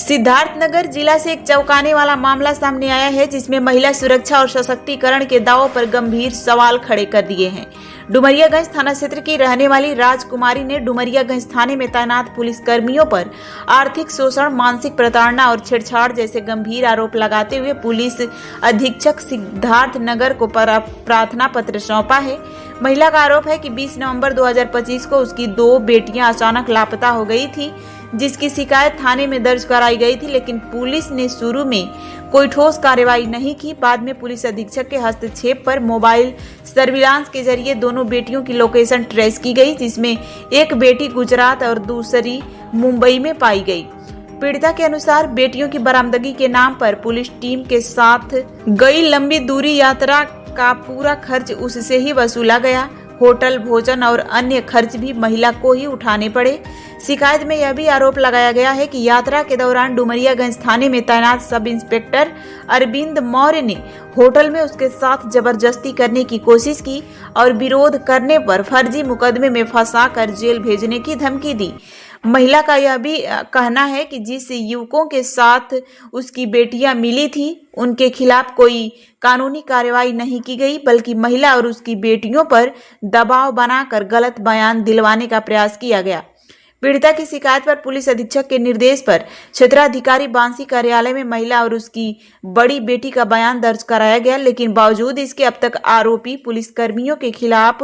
सिद्धार्थनगर जिला से एक चौंकाने वाला मामला सामने आया है, जिसमें महिला सुरक्षा और सशक्तिकरण के दावों पर गंभीर सवाल खड़े कर दिए हैं। डुमरियागंज थाना क्षेत्र की रहने वाली राजकुमारी ने डुमरियागंज थाने में तैनात पुलिस कर्मियों पर आर्थिक शोषण, मानसिक प्रताड़ना और छेड़छाड़ जैसे गंभीर आरोप लगाते हुए पुलिस अधीक्षक सिद्धार्थनगर को प्रार्थना पत्र सौंपा है। महिला का आरोप है कि 20 नवंबर 2025 को उसकी 2 बेटियां अचानक लापता हो गई थी, जिसकी शिकायत थाने में दर्ज कराई गई थी, लेकिन पुलिस ने शुरू में कोई ठोस कार्रवाई नहीं की। बाद में पुलिस अधीक्षक के हस्तक्षेप पर मोबाइल सर्विलांस के जरिए दोनों बेटियों की लोकेशन ट्रेस की गई, जिसमें एक बेटी गुजरात और दूसरी मुंबई में पाई गई। पीड़िता के अनुसार बेटियों की बरामदगी के नाम पर पुलिस टीम के साथ गई लंबी दूरी यात्रा का पूरा खर्च उससे ही वसूला गया। होटल, भोजन और अन्य खर्च भी महिला को ही उठाने पड़े। शिकायत में यह भी आरोप लगाया गया है कि यात्रा के दौरान डुमरियागंज थाने में तैनात सब इंस्पेक्टर अरविंद मौर्य ने होटल में उसके साथ जबरदस्ती करने की कोशिश की और विरोध करने पर फर्जी मुकदमे में फंसाकर जेल भेजने की धमकी दी। महिला का यह भी कहना है कि जिस युवकों के साथ उसकी बेटियां मिली थी, उनके खिलाफ कोई कानूनी कार्रवाई नहीं की गई, बल्कि महिला और उसकी बेटियों पर दबाव बनाकर गलत बयान दिलवाने का प्रयास किया गया। पीड़िता की शिकायत पर पुलिस अधीक्षक के निर्देश पर क्षेत्राधिकारी बांसी कार्यालय में महिला और उसकी बड़ी बेटी का बयान दर्ज कराया गया, लेकिन बावजूद इसके अब तक आरोपी पुलिसकर्मियों के खिलाफ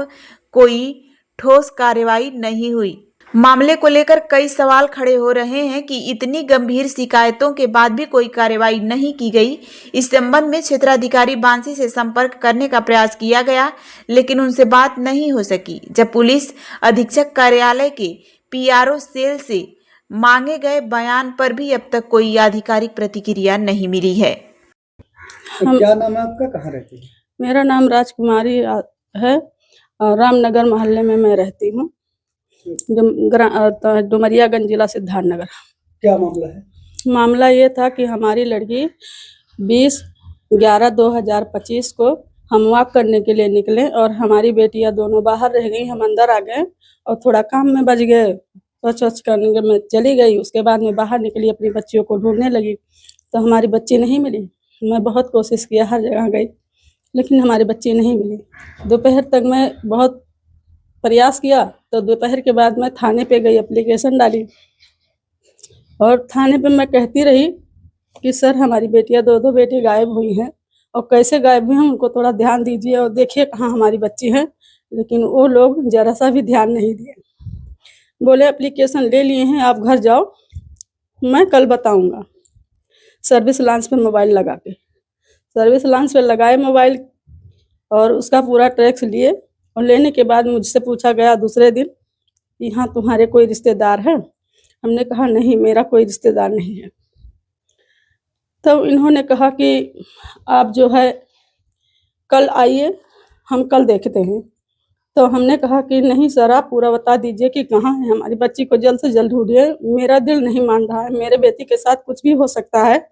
कोई ठोस कार्रवाई नहीं हुई। मामले को लेकर कई सवाल खड़े हो रहे हैं कि इतनी गंभीर शिकायतों के बाद भी कोई कार्रवाई नहीं की गई। इस संबंध में क्षेत्राधिकारी बांसी से संपर्क करने का प्रयास किया गया, लेकिन उनसे बात नहीं हो सकी। जब पुलिस अधीक्षक कार्यालय के पीआरओ सेल से मांगे गए बयान पर भी अब तक कोई आधिकारिक प्रतिक्रिया नहीं मिली है। क्या नाम है आपका, कहाँ रहती है? मेरा नाम राजकुमारी है और रामनगर मोहल्ले में मैं रहती हूँ, डुमरियागंज जिला सिद्धार्थनगर। क्या मामला है? मामला ये था कि हमारी लड़की 20/11/2025 को हम वॉक करने के लिए निकले और हमारी बेटियां दोनों बाहर रह गई। हम अंदर आ गए और थोड़ा काम में बच गए, स्वच्छ करने में चली गई। उसके बाद में बाहर निकली, अपनी बच्चियों को ढूंढने लगी तो हमारी बच्ची नहीं मिली। मैं बहुत कोशिश किया, हर जगह गई, लेकिन हमारी बच्ची नहीं मिली। दोपहर तक मैं बहुत प्रयास किया तो दोपहर के बाद मैं थाने पे गई, एप्लीकेशन डाली और थाने पे मैं कहती रही कि सर हमारी बेटियां 2 बेटी गायब हुई हैं और कैसे गायब हुई हैं उनको थोड़ा ध्यान दीजिए और देखिए कहाँ हमारी बच्ची है। लेकिन वो लोग जरा सा भी ध्यान नहीं दिए। बोले एप्लीकेशन ले लिए हैं, आप घर जाओ, मैं कल बताऊंगा। सर्विस लांच पे मोबाइल लगा के सर्विस लांच पे लगाए मोबाइल और उसका पूरा ट्रैक्स लिए और लेने के बाद मुझसे पूछा गया दूसरे दिन, यहाँ तुम्हारे कोई रिश्तेदार है? हमने कहा नहीं, मेरा कोई रिश्तेदार नहीं है। तो इन्होंने कहा कि आप जो है कल आइए, हम कल देखते हैं। तो हमने कहा कि नहीं सर, आप पूरा बता दीजिए कि कहाँ है हमारी बच्ची को, जल्द से जल्द ढूंढिए। मेरा दिल नहीं मान रहा है, मेरे बेटी के साथ कुछ भी हो सकता है,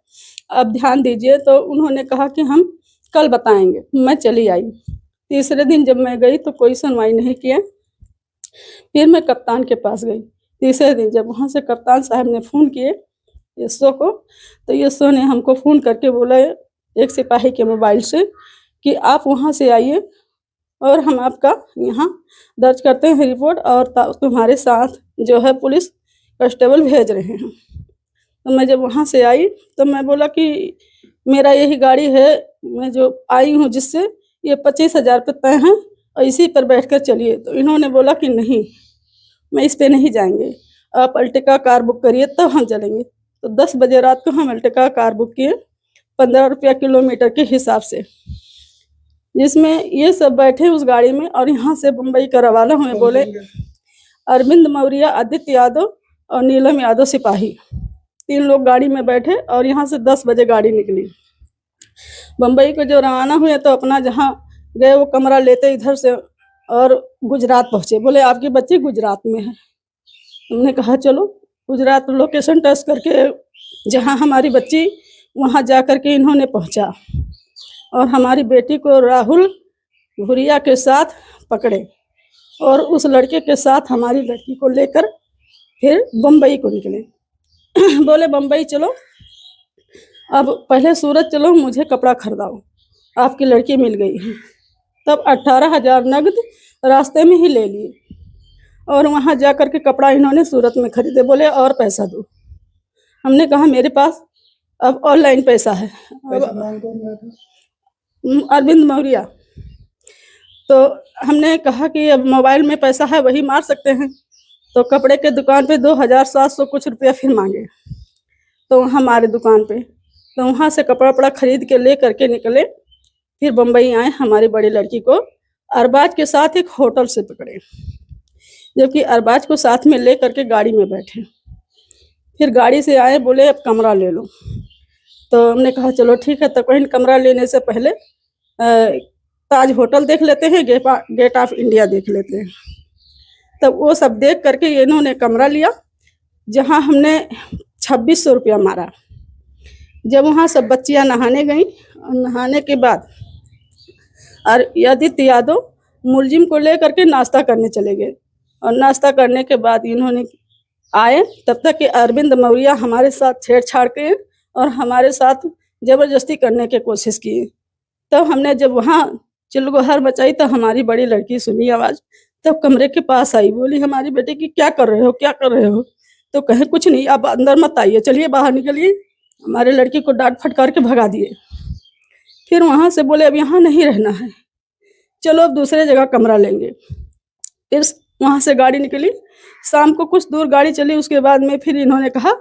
आप ध्यान दीजिए। तो उन्होंने कहा कि हम कल बताएंगे। मैं चली आई। तीसरे दिन जब मैं गई तो कोई सुनवाई नहीं किया। फिर मैं कप्तान के पास गई। तीसरे दिन जब वहाँ से कप्तान साहब ने फ़ोन किए एसओ को, तो एसओ ने हमको फ़ोन करके बोला एक सिपाही के मोबाइल से कि आप वहाँ से आइए और हम आपका यहाँ दर्ज करते हैं रिपोर्ट और तुम्हारे साथ जो है पुलिस कांस्टेबल भेज रहे हैं। तो मैं जब वहाँ से आई तो मैं बोला कि मेरा यही गाड़ी है, मैं जो आई हूँ जिससे ये 25,000 रुपये तय हैं और इसी पर बैठकर चलिए। तो इन्होंने बोला कि नहीं, मैं इस पे नहीं जाएंगे, आप अल्टिका कार बुक करिए तब हम चलेंगे। तो 10 बजे रात को हम अल्टिका कार बुक किए 15 रुपया किलोमीटर के हिसाब से, जिसमें ये सब बैठे उस गाड़ी में और यहाँ से मुंबई का रवाना हुए। बोले अरविंद मौर्य, आदित्य यादव और नीलम यादव सिपाही, 3 लोग गाड़ी में बैठे और यहाँ से 10 बजे गाड़ी निकली। बम्बई को जो रवाना हुए तो अपना जहाँ गए वो कमरा लेते इधर से और गुजरात पहुँचे। बोले आपकी बच्ची गुजरात में है। हमने कहा चलो गुजरात लोकेशन टच करके जहाँ हमारी बच्ची, वहाँ जा कर के इन्होंने पहुँचा और हमारी बेटी को राहुल भुरिया के साथ पकड़े और उस लड़के के साथ हमारी लड़की को लेकर फिर बम्बई को निकले। बोले बम्बई चलो, अब पहले सूरत चलो, मुझे कपड़ा खरीदाओ, आपकी लड़की मिल गई है। तब 18,000 नगद रास्ते में ही ले लिए और वहाँ जा कर के कपड़ा इन्होंने सूरत में खरीदे। बोले और पैसा दो। हमने कहा मेरे पास अब ऑनलाइन पैसा है। पैसा मांग कौन रहा था? अरविंद मौर्य। तो हमने कहा कि अब मोबाइल में पैसा है वही मार सकते हैं। तो कपड़े के दुकान पे 2,700 कुछ रुपया फिर मांगे। तो हमारे दुकान पे तो वहाँ से कपड़ा खरीद के ले करके निकले। फिर बम्बई आए, हमारी बड़ी लड़की को अरबाज के साथ एक होटल से पकड़े, जबकि अरबाज को साथ में ले करके गाड़ी में बैठे। फिर गाड़ी से आए, बोले अब कमरा ले लो। तो हमने कहा चलो ठीक है। तो कहीं कमरा लेने से पहले ताज होटल देख लेते हैं, गेट ऑफ इंडिया देख लेते हैं। तब वो सब देख करके इन्होंने कमरा लिया, जहाँ हमने 2600 रुपया मारा। जब वहाँ सब बच्चियाँ नहाने गईं और नहाने के बाद और आदित्य यादव मुलजिम को ले करके नाश्ता करने चले गए। और नाश्ता करने के बाद इन्होंने आए, तब तक कि अरविंद मौर्य हमारे साथ छेड़छाड़ के और हमारे साथ ज़बरदस्ती करने की कोशिश की। तब हमने जब वहाँ चिल्लगोहर मचाई तो हमारी बड़ी लड़की सुनी आवाज़, तब कमरे के पास आई। बोली हमारी बेटे की क्या कर रहे हो, क्या कर रहे हो? तो कहे कुछ नहीं, आप अंदर मत आइए, चलिए बाहर निकलिए। हमारे लड़की को डांट फटकार के भगा दिए। फिर वहाँ से बोले अब यहाँ नहीं रहना है, चलो अब दूसरे जगह कमरा लेंगे। फिर वहाँ से गाड़ी निकली, शाम को कुछ दूर गाड़ी चली। उसके बाद में फिर इन्होंने कहा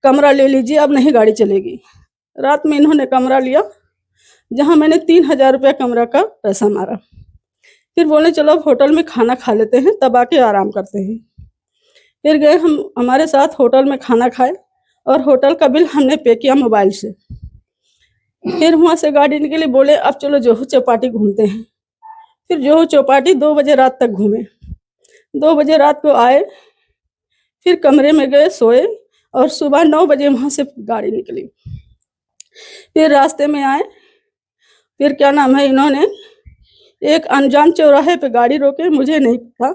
कमरा ले लीजिए, अब नहीं गाड़ी चलेगी। रात में इन्होंने कमरा लिया, जहाँ मैंने 3,000 रुपया कमरा का पैसा मारा। फिर बोले चलो अब होटल में खाना खा लेते हैं, तब आके आराम करते हैं। फिर गए हम, हमारे साथ होटल में खाना खाए और होटल का बिल हमने पे किया मोबाइल से। फिर वहाँ से गाड़ी निकली, बोले अब चलो जुहू चौपाटी घूमते हैं। फिर जुहू चौपाटी 2 बजे रात तक घूमे। 2 बजे रात को आए, फिर कमरे में गए, सोए और सुबह 9 बजे वहाँ से गाड़ी निकली। फिर रास्ते में आए, फिर क्या नाम है, इन्होंने एक अनजान चौराहे पे गाड़ी रोके, मुझे नहीं पता।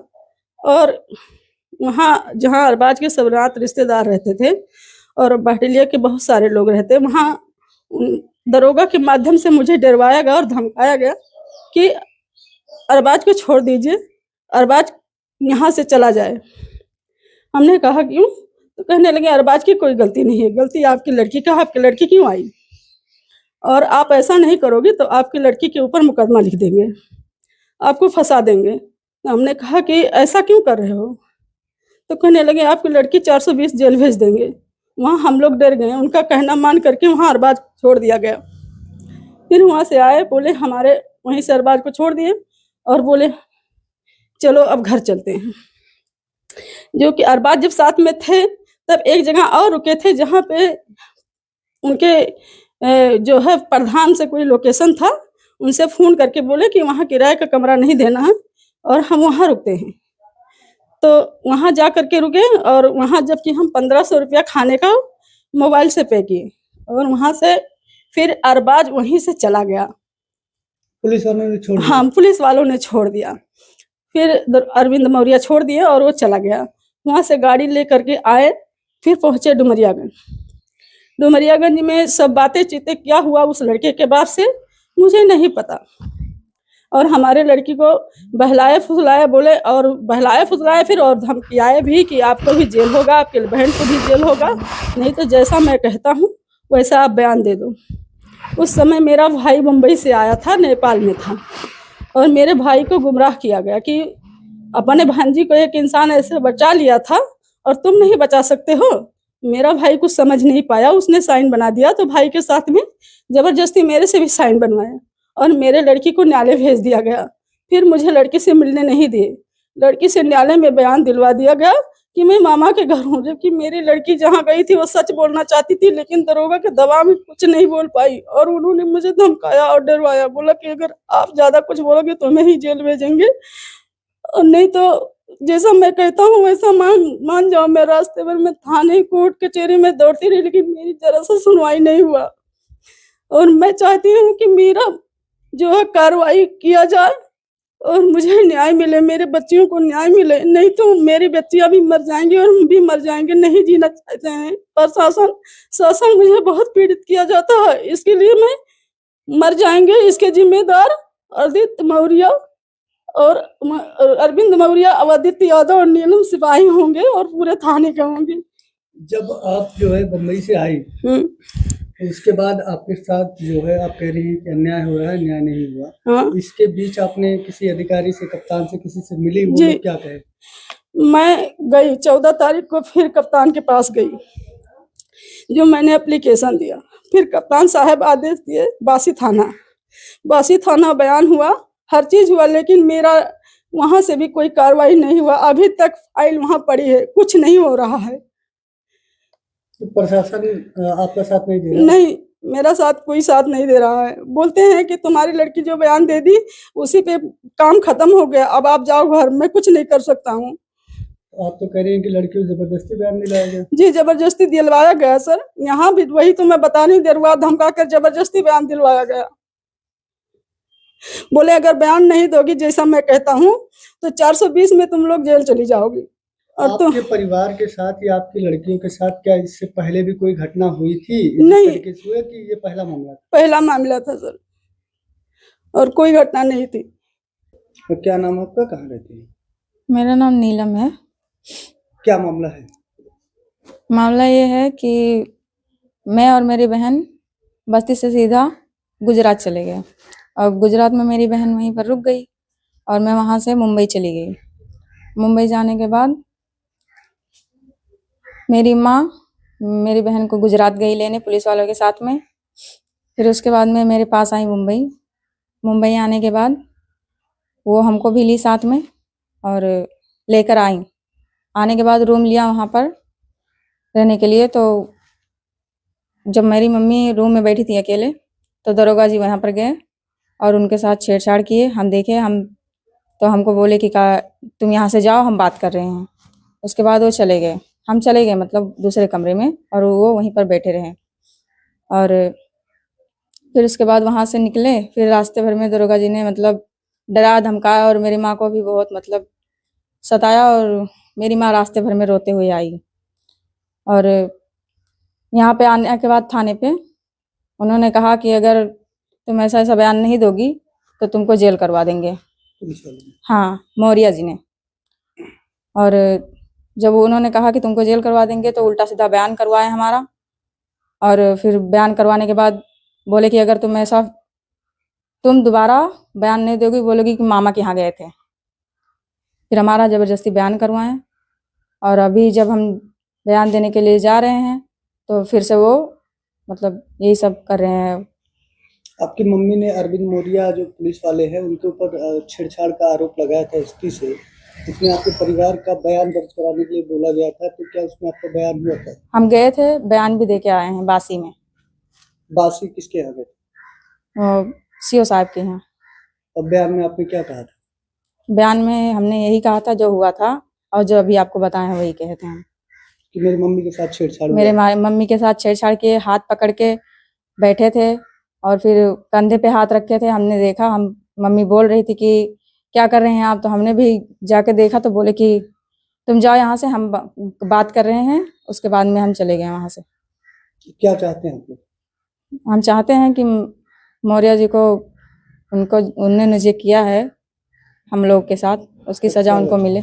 और वहाँ जहाँ अरबाज के सब रात रिश्तेदार रहते थे और बाटलिया के बहुत सारे लोग रहते, वहाँ दरोगा के माध्यम से मुझे डरवाया गया और धमकाया गया कि अरबाज को छोड़ दीजिए, अरबाज यहाँ से चला जाए। हमने कहा क्यों? तो कहने लगे अरबाज की कोई गलती नहीं है, गलती आपकी लड़की का, आपकी लड़की क्यों आई? और आप ऐसा नहीं करोगे तो आपकी लड़की के ऊपर मुकदमा लिख देंगे, आपको फंसा देंगे। तो हमने कहा कि ऐसा क्यों कर रहे हो? तो कहने लगे आपकी लड़की 420 जेल भेज देंगे। वहाँ हम लोग डर गए, उनका कहना मान करके वहाँ अरबाज छोड़ दिया गया। फिर वहाँ से आए, बोले हमारे वहीं से अरबाज को छोड़ दिए और बोले चलो अब घर चलते हैं। जो कि अरबाज जब साथ में थे तब एक जगह और रुके थे, जहाँ पे उनके जो है प्रधान से कोई लोकेशन था, उनसे फ़ोन करके बोले कि वहाँ किराए का कमरा नहीं देना है और हम वहाँ रुकते हैं। तो वहाँ जा कर के रुके और वहाँ जबकि हम 1500 रुपया खाने का मोबाइल से पे किए और वहाँ से फिर अरबाज वहीं से चला गया। पुलिस वालों ने छोड़ दिया? हाँ, पुलिस वालों ने छोड़ दिया। फिर अरविंद मौर्य छोड़ दिए और वो चला गया। वहाँ से गाड़ी ले करके आए, फिर पहुँचे डुमरियागंज। डुमरियागंज में सब बातें चीतें क्या हुआ उस लड़के के बाप से मुझे नहीं पता। और हमारे लड़की को बहलाए फुसलाए बोले, और बहलाए फुसलाए फिर और धमकियाए भी कि आपको भी जेल होगा, आपके बहन को भी जेल होगा, नहीं तो जैसा मैं कहता हूँ वैसा आप बयान दे दो। उस समय मेरा भाई मुंबई से आया था, नेपाल में था, और मेरे भाई को गुमराह किया गया कि अपने भांजी को एक इंसान ऐसे बचा लिया था और तुम नहीं बचा सकते हो। मेरा भाई कुछ समझ नहीं पाया, उसने साइन बना दिया, तो भाई के साथ में ज़बरदस्ती मेरे से भी साइन बनवाया और मेरे लड़की को न्यायालय भेज दिया गया। फिर मुझे लड़की से मिलने नहीं दिए, लड़की से न्यायालय में बयान दिलवा दिया गया कि मैं मामा के घर हूँ, जबकि मेरी लड़की जहाँ गई थी वो सच बोलना चाहती थी, लेकिन दरोगा के दबाव में कुछ नहीं बोल पाई और उन्होंने मुझे धमकाया और डरवाया, बोला कि अगर आप ज़्यादा कुछ बोलोगे तो मैं ही जेल भेजेंगे और नहीं तो जैसा मैं कहता हूँ वैसा मान जाओ। मैं रास्ते भर में थाने कोर्ट कचहरी में दौड़ती रही, लेकिन मेरी जरा सा सुनवाई नहीं हुआ और मैं चाहती हूँ कि मेरा जो है कार्रवाई किया जाए और मुझे न्याय मिले, मेरे बच्चियों को न्याय मिले, नहीं तो मेरी बच्चियां भी मर जाएंगी और हम भी मर जाएंगे। नहीं जीना चाहते हैं। प्रशासन शासन मुझे बहुत पीड़ित किया जाता है, इसके लिए मैं मर जाएंगे। इसके जिम्मेदार अदित्य मौर्य और अरविंद मौर्य, अवदित्य यादव और नीलम सिपाही होंगे और पूरे थाने के होंगे। जब आप जो है बम्बई से आई, तो उसके बाद आपके साथ जो है आप कह रही हैं कि अन्याय हो रहा है, न्याय नहीं हुआ। हाँ। इसके बीच आपने किसी अधिकारी से, कप्तान से, किसी से मिली? वो जी। लोग क्या कहे? मैं गई 14 तारीख को, फिर कप्तान के पास गई, जो मैंने एप्लीकेशन दिया। फिर कप्तान साहब आदेश दिए बासी थाना बयान हुआ, हर चीज हुआ, लेकिन मेरा वहां से भी कोई कार्रवाई नहीं हुआ। अभी तक फाइल वहां पड़ी है, कुछ नहीं हो रहा है। तो प्रशासन आपका साथ नहीं दे रहा? नहीं, मेरा साथ कोई साथ नहीं दे रहा है। बोलते हैं कि तुम्हारी लड़की जो बयान दे दी उसी पे काम खत्म हो गया, अब आप जाओ घर, मैं कुछ नहीं कर सकता हूँ। आप तो कह रही हैं कि लड़की को जबरदस्ती बयान दिलाया गया? जी, जबरदस्ती दिलवाया गया सर। यहाँ भी वही तो मैं बता नहीं, देरवा धमका कर जबरदस्ती बयान दिलवाया गया। बोले अगर बयान नहीं दोगी जैसा मैं कहता हूँ तो 420 में तुम लोग जेल चली जाओगी। और आपके परिवार के साथ या आपकी लड़कियों के साथ क्या इससे पहले भी कोई घटना हुई थी? नहीं। इस तरीके से हुआ कि ये पहला मामला था? पहला मामला था सर, और कोई घटना नहीं थी। तो क्या नाम आपका, कहाँ रहती है? मेरा नाम नीलम है। क्या मामला है? मामला ये है कि मैं और मेरी बहन बस्ती से सीधा गुजरात चले गए, और गुजरात में मेरी बहन वहीं पर रुक गई और मैं वहाँ से मुंबई चली गई। मुंबई जाने के बाद मेरी माँ मेरी बहन को गुजरात गई लेने पुलिस वालों के साथ में। फिर उसके बाद में मेरे पास आई मुंबई आने के बाद वो हमको भी ली साथ में और लेकर आई। आने के बाद रूम लिया वहाँ पर रहने के लिए। तो जब मेरी मम्मी रूम में बैठी थी अकेले, तो दरोगा जी वहाँ पर गए और उनके साथ छेड़छाड़ किए। हम देखे, तो हमको बोले कि तुम यहाँ से जाओ, हम बात कर रहे हैं। उसके बाद वो चले गए, हम चले गए मतलब दूसरे कमरे में, और वो वहीं पर बैठे रहे। और फिर उसके बाद वहाँ से निकले। फिर रास्ते भर में दरोगा जी ने मतलब डरा धमकाया और मेरी माँ को भी बहुत मतलब सताया, और मेरी माँ रास्ते भर में रोते हुए आई। और यहाँ पे आने के बाद थाने पे उन्होंने कहा कि अगर तुम ऐसा बयान नहीं दोगी तो तुमको जेल करवा देंगे। हाँ, मौर्य जी ने। और जब उन्होंने कहा कि तुमको जेल करवा देंगे तो उल्टा सीधा बयान करवाए हमारा। और फिर बयान करवाने के बाद बोले कि अगर तुम दोबारा बयान नहीं दोगी, बोलोगी कि मामा के यहाँ गए थे। फिर हमारा जबरदस्ती बयान करवाएं, और अभी जब हम बयान देने के लिए जा रहे हैं तो फिर से वो मतलब यही सब कर रहे हैं। आपकी मम्मी ने अरविंद मौर्य जो पुलिस वाले हैं उनके ऊपर छेड़छाड़ का आरोप लगाया था एसपी से, इसमें आपके परिवार का बयान दर्ज कराने के लिए बोला गया था, तो क्या उसमें आपका बयान हुआ था? हम गए थे, बयान भी दे के आए हैं बासी में। बासी किसके यहाँ गए? सीओ साहब के यहाँ। और बयान में आपने क्या कहा था? बयान में हमने यही कहा था जो हुआ था, और जो अभी आपको बताए हैं वही कहते हैं कि मेरी मम्मी के साथ छेड़छाड़ हुआ। मेरे मम्मी के साथ छेड़छाड़ किए, हाथ पकड़ के बैठे थे और फिर कंधे पे हाथ रखे थे। हमने देखा, हम मम्मी बोल रही थी कि क्या कर रहे हैं आप, तो हमने भी जाके देखा तो बोले कि तुम जाओ यहाँ से, हम बात कर रहे हैं। उसके बाद में हम चले गए वहाँ से। क्या चाहते हैं आप लोग? हम चाहते हैं कि मौर्य जी को उन्होंने जो किया है हम लोग के साथ, उसकी सजा उनको मिले।